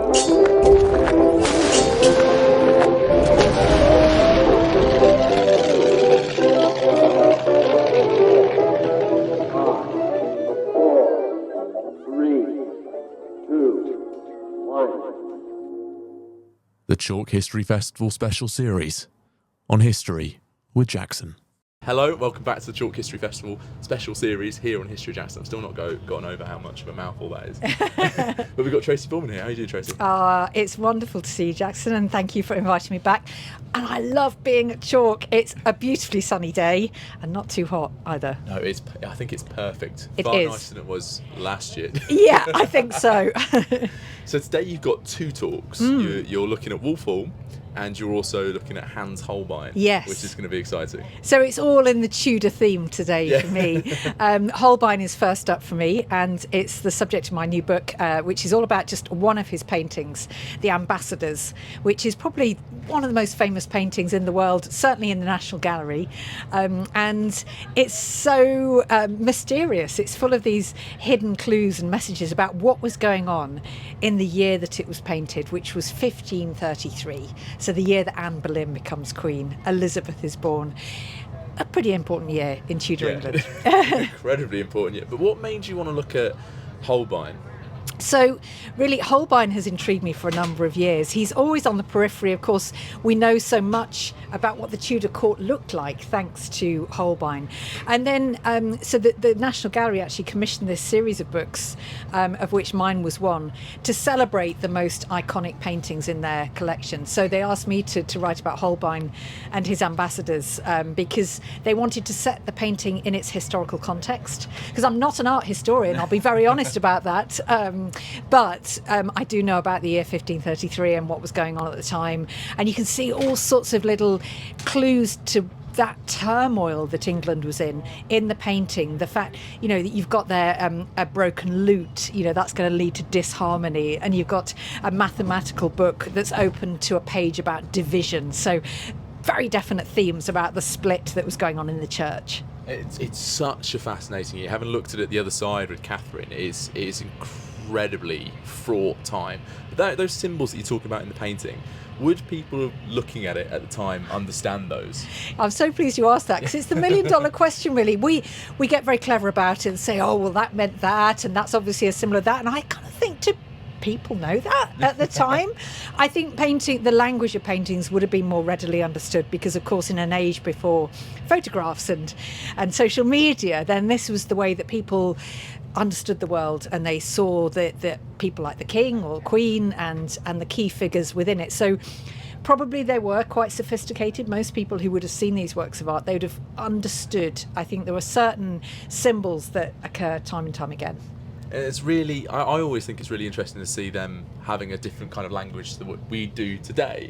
The Chalke History Festival special series on history with Jackson. Hello, welcome back to the Chalke History Festival special series here on History Jackson. I've still not gotten over how much of a mouthful that is. But we've got Tracy Borman here. How are you doing, Tracy? It's wonderful to see you, Jackson, and thank you for inviting me back. And I love being at Chalke. It's a beautifully sunny day and not too hot either. No, I think it's perfect. It Far is. nicer than it was last year. Yeah, I think so. So today you've got two talks. You're looking at Wolf Hall and you're also looking at Hans Holbein. Yes. Which is going to be exciting. So it's all in the Tudor theme today for me. Holbein is first up for me, and it's the subject of my new book, which is all about just one of his paintings, The Ambassadors, which is probably one of the most famous paintings in the world, certainly in the National Gallery. And it's so mysterious. It's full of these hidden clues and messages about what was going on in the year that it was painted, which was 1533. So the year that Anne Boleyn becomes queen, Elizabeth is born. A pretty important year in Tudor England. Incredibly important year. But what made you want to look at Holbein? So really, Holbein has intrigued me for a number of years. He's always on the periphery. Of course, we know so much about what the Tudor court looked like thanks to Holbein. And then, so the National Gallery actually commissioned this series of books, of which mine was one, to celebrate the most iconic paintings in their collection. So they asked me to write about Holbein and his ambassadors, because they wanted to set the painting in its historical context. Because I'm not an art historian, I'll be very honest about that. But I do know about the year 1533 and what was going on at the time. And you can see all sorts of little clues to that turmoil that England was in the painting. The fact, that you've got there a broken lute, that's going to lead to disharmony. And you've got a mathematical book that's open to a page about division. So very definite themes about the split that was going on in the church. It's such a fascinating year. Having looked at it the other side with Catherine, it is incredibly fraught time. But those symbols that you're talking about in the painting, would people looking at it at the time understand those? I'm so pleased you asked that, because it's the $1 million question, really. We get very clever about it and say, oh, well, that meant that, and that's obviously a symbol of that. And I kind of think, do people know that at the time? I think the language of paintings would have been more readily understood because, of course, in an age before photographs and social media, then this was the way that people understood the world, and they saw the people like the king or queen and the key figures within it. So probably they were quite sophisticated. Most people who would have seen these works of art, they would have understood. I think there were certain symbols that occur time and time again. It's really, I always think it's really interesting to see them having a different kind of language than what we do today.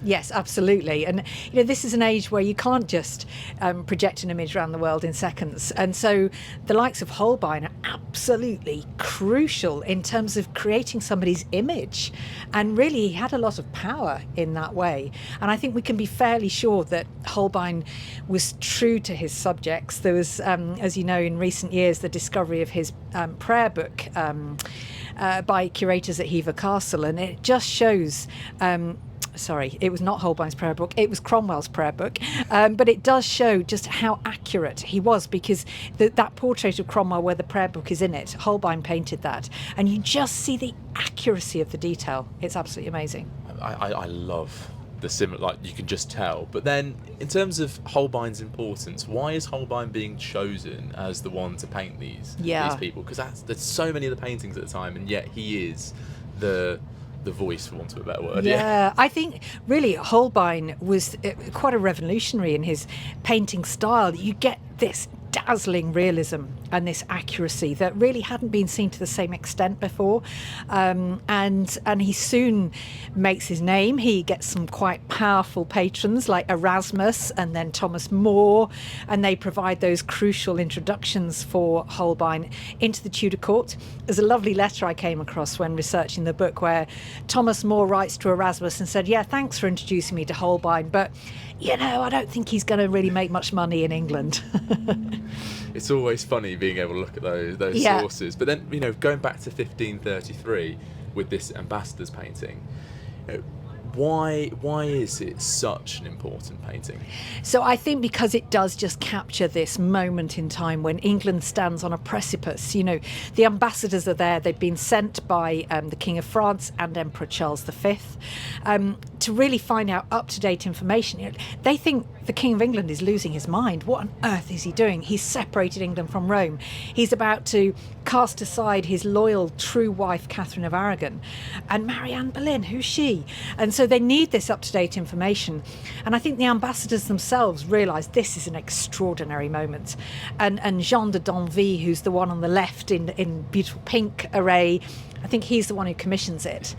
Yes, absolutely. And this is an age where you can't just project an image around the world in seconds. And so the likes of Holbein are absolutely crucial in terms of creating somebody's image. And really, he had a lot of power in that way. And I think we can be fairly sure that Holbein was true to his subjects. There was, as you know, in recent years, the discovery of his prayer book by curators at Hever Castle, and it just shows sorry, it was not Holbein's prayer book, it was Cromwell's prayer book, but it does show just how accurate he was, because that portrait of Cromwell where the prayer book is in it, Holbein painted that, and you just see the accuracy of the detail. It's absolutely amazing. I love the similar, like, you can just tell. But then in terms of Holbein's importance, why is Holbein being chosen as the one to paint these people? Because there's so many of the paintings at the time, and yet he is the voice, for want of a better word. Yeah, I think really Holbein was quite a revolutionary in his painting style. You get this dazzling realism and this accuracy that really hadn't been seen to the same extent before, and he soon makes his name. He gets some quite powerful patrons like Erasmus and then Thomas More, and they provide those crucial introductions for Holbein into the Tudor court. There's a lovely letter I came across when researching the book where Thomas More writes to Erasmus and said, thanks for introducing me to Holbein, but I don't think he's going to really make much money in England. It's always funny being able to look at those sources. But then, going back to 1533, with this ambassador's painting. Why is it such an important painting? So I think because it does just capture this moment in time when England stands on a precipice. You know, the ambassadors are there. They've been sent by the King of France and Emperor Charles V to really find out up-to-date information. You know, they think the King of England is losing his mind. What on earth is he doing? He's separated England from Rome. He's about to cast aside his loyal, true wife, Catherine of Aragon, and marry Anne Boleyn. Who's she? And so they need this up-to-date information. And I think the ambassadors themselves realise this is an extraordinary moment. And Jean de Danville, who's the one on the left in beautiful pink array, I think he's the one who commissions it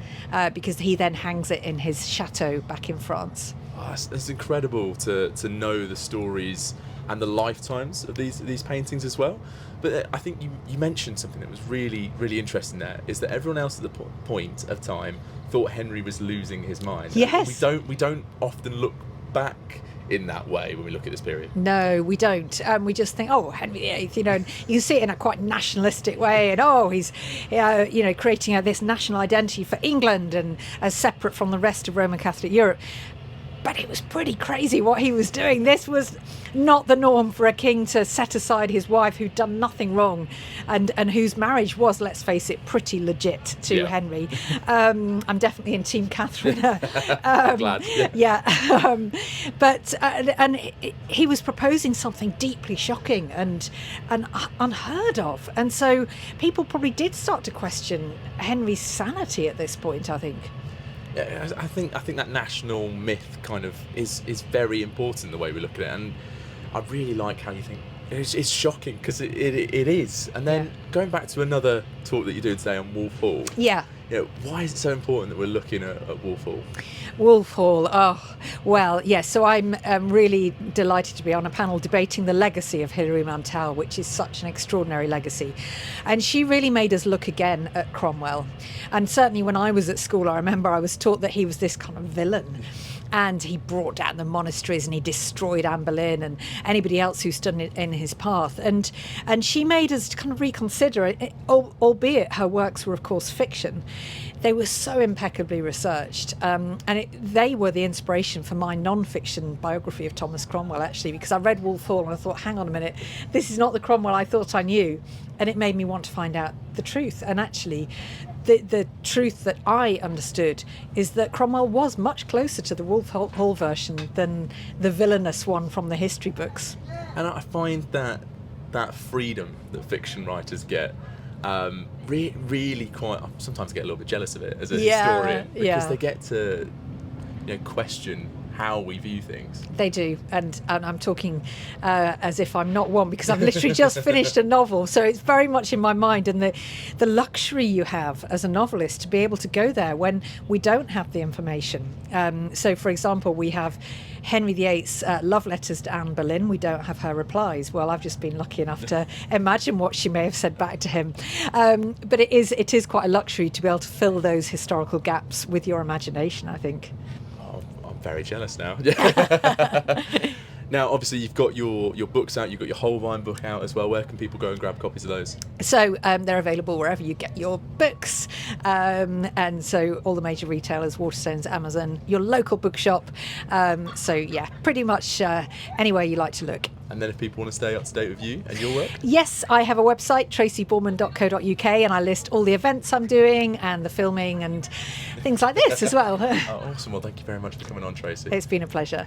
because he then hangs it in his chateau back in France. Oh, it's incredible to know the stories and the lifetimes of these paintings as well. But I think you mentioned something that was really, really interesting there, is that everyone else at the point of time thought Henry was losing his mind. Yes. We don't often look back in that way when we look at this period. No, we don't. We just think, oh, Henry VIII, you know, and you can see it in a quite nationalistic way, and he's, you know, creating this national identity for England and as separate from the rest of Roman Catholic Europe. But it was pretty crazy what he was doing. This was not the norm for a king to set aside his wife who'd done nothing wrong and whose marriage was, let's face it, pretty legit to Henry. I'm definitely in Team Catherine. Glad. But he was proposing something deeply shocking and unheard of. And so people probably did start to question Henry's sanity at this point, I think. Yeah, I think that national myth kind of is very important the way we look at it, and I really like how you think it's shocking because it is. And then going back to another talk that you do today on Wolf Hall. Yeah. Why is it so important that we're looking at Wolf Hall? Wolf Hall. Oh, well, yes. So I'm really delighted to be on a panel debating the legacy of Hilary Mantel, which is such an extraordinary legacy. And she really made us look again at Cromwell. And certainly when I was at school, I remember I was taught that he was this kind of villain. And he brought down the monasteries and he destroyed Anne Boleyn and anybody else who stood in his path. And she made us kind of reconsider it, albeit her works were, of course, fiction. They were so impeccably researched. And they were the inspiration for my non-fiction biography of Thomas Cromwell, actually, because I read Wolf Hall and I thought, hang on a minute, this is not the Cromwell I thought I knew. And it made me want to find out the truth. And actually, the truth that I understood is that Cromwell was much closer to the Wolf Hall version than the villainous one from the history books. And I find that freedom that fiction writers get really quite. I sometimes get a little bit jealous of it as a historian because they get to question how we view things. They do, and I'm talking as if I'm not one, because I've literally just finished a novel, so it's very much in my mind, and the luxury you have as a novelist to be able to go there when we don't have the information. So, for example, we have Henry VIII's love letters to Anne Boleyn. We don't have her replies. Well, I've just been lucky enough to imagine what she may have said back to him. But it is quite a luxury to be able to fill those historical gaps with your imagination, I think. Very jealous now. Now, obviously, you've got your books out. You've got your Holbein book out as well. Where can people go and grab copies of those? So they're available wherever you get your books. And so all the major retailers, Waterstones, Amazon, your local bookshop. So, yeah, pretty much anywhere you like to look. And then if people want to stay up to date with you and your work? Yes, I have a website, tracyborman.co.uk, and I list all the events I'm doing and the filming and things like this as well. Oh, awesome. Well, thank you very much for coming on, Tracy. It's been a pleasure.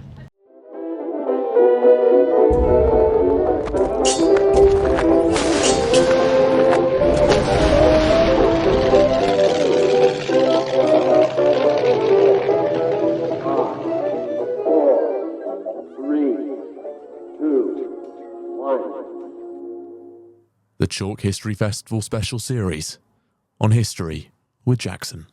The Chalke History Festival special series on history with Jackson.